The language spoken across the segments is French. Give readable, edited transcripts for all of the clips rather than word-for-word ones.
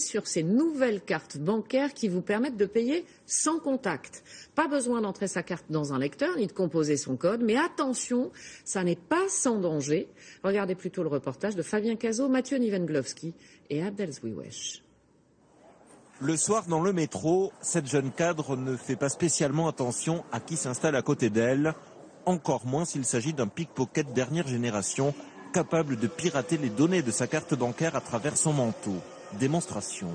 sur ces nouvelles cartes bancaires qui vous permettent de payer sans contact. Pas besoin d'entrer sa carte dans un lecteur ni de composer son code, mais attention, ça n'est pas sans danger. Regardez plutôt le reportage de Fabien Cazot, Mathieu Nivenglowski et Abdel Zwiwesh. Le soir, dans le métro, cette jeune cadre ne fait pas spécialement attention à qui s'installe à côté d'elle, encore moins s'il s'agit d'un pickpocket dernière génération, capable de pirater les données de sa carte bancaire à travers son manteau. Démonstration.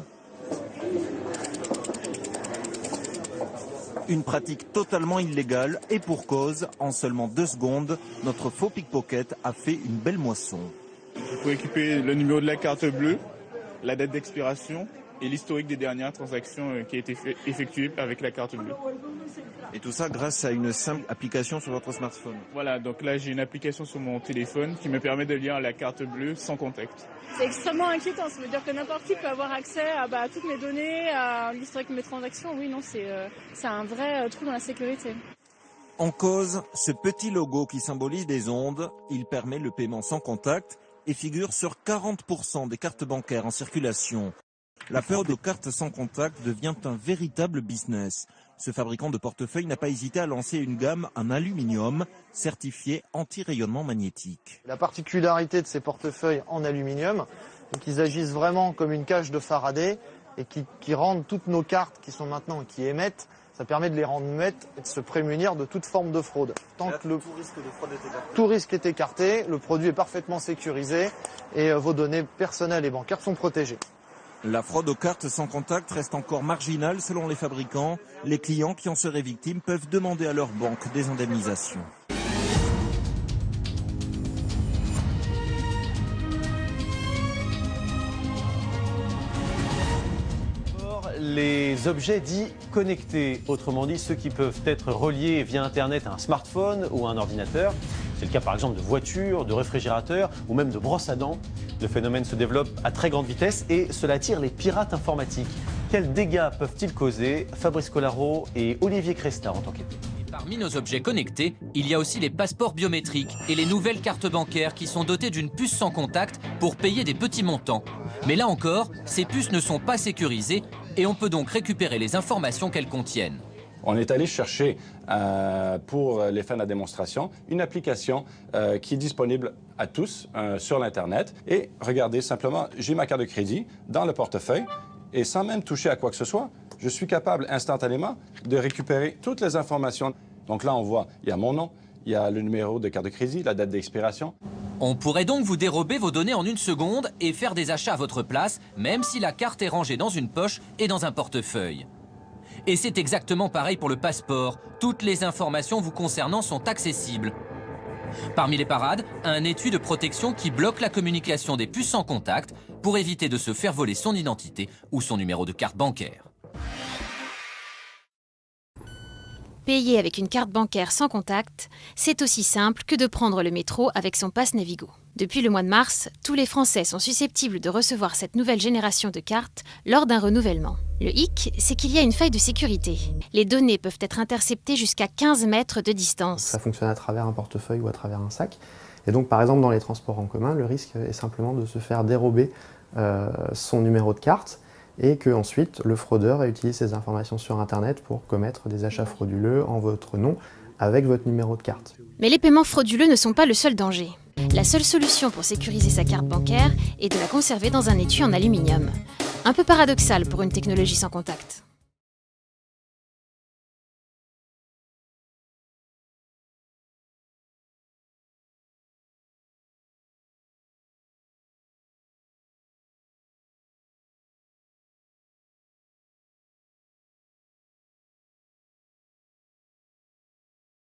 Une pratique totalement illégale et pour cause, en seulement 2 secondes, notre faux pickpocket a fait une belle moisson. Il faut équiper le numéro de la carte bleue, la date d'expiration et l'historique des dernières transactions qui a été effectuées avec la carte bleue. Et tout ça grâce à une simple application sur votre smartphone. Voilà, donc là j'ai une application sur mon téléphone qui me permet de lire la carte bleue sans contact. C'est extrêmement inquiétant, ça veut dire que n'importe qui peut avoir accès à toutes mes données, à l'historique de mes transactions. Oui, non, c'est un vrai trou dans la sécurité. En cause, ce petit logo qui symbolise des ondes, il permet le paiement sans contact et figure sur 40% des cartes bancaires en circulation. La peur de cartes sans contact devient un véritable business. Ce fabricant de portefeuille n'a pas hésité à lancer une gamme en aluminium certifié anti-rayonnement magnétique. La particularité de ces portefeuilles en aluminium, c'est qu'ils agissent vraiment comme une cage de Faraday et qui rendent toutes nos cartes qui sont maintenant qui émettent, ça permet de les rendre muettes et de se prémunir de toute forme de fraude. Tant que tout risque est écarté, le produit est parfaitement sécurisé et vos données personnelles et bancaires sont protégées. La fraude aux cartes sans contact reste encore marginale selon les fabricants. Les clients qui en seraient victimes peuvent demander à leur banque des indemnisations. Les objets dits connectés, autrement dit ceux qui peuvent être reliés via Internet à un smartphone ou à un ordinateur. C'est le cas par exemple de voitures, de réfrigérateurs ou même de brosses à dents. Le phénomène se développe à très grande vitesse et cela attire les pirates informatiques. Quels dégâts peuvent-ils causer? Fabrice Collaro et Olivier Cresta ont enquêté. Parmi nos objets connectés, il y a aussi les passeports biométriques et les nouvelles cartes bancaires qui sont dotées d'une puce sans contact pour payer des petits montants. Mais là encore, ces puces ne sont pas sécurisées et on peut donc récupérer les informations qu'elles contiennent. On est allé chercher, pour les fins de la démonstration, une application qui est disponible à tous sur l'Internet. Et regardez simplement, j'ai ma carte de crédit dans le portefeuille et sans même toucher à quoi que ce soit, je suis capable instantanément de récupérer toutes les informations. Donc là, on voit, il y a mon nom, il y a le numéro de carte de crédit, la date d'expiration. On pourrait donc vous dérober vos données en 1 seconde et faire des achats à votre place, même si la carte est rangée dans une poche et dans un portefeuille. Et c'est exactement pareil pour le passeport. Toutes les informations vous concernant sont accessibles. Parmi les parades, un étui de protection qui bloque la communication des puces sans contact pour éviter de se faire voler son identité ou son numéro de carte bancaire. Payer avec une carte bancaire sans contact, c'est aussi simple que de prendre le métro avec son pass Navigo. Depuis le mois de mars, tous les Français sont susceptibles de recevoir cette nouvelle génération de cartes lors d'un renouvellement. Le hic, c'est qu'il y a une faille de sécurité. Les données peuvent être interceptées jusqu'à 15 mètres de distance. Ça fonctionne à travers un portefeuille ou à travers un sac. Et donc, par exemple, dans les transports en commun, le risque est simplement de se faire dérober son numéro de carte et qu'ensuite le fraudeur utilise ces informations sur Internet pour commettre des achats frauduleux en votre nom avec votre numéro de carte. Mais les paiements frauduleux ne sont pas le seul danger. La seule solution pour sécuriser sa carte bancaire est de la conserver dans un étui en aluminium. Un peu paradoxal pour une technologie sans contact.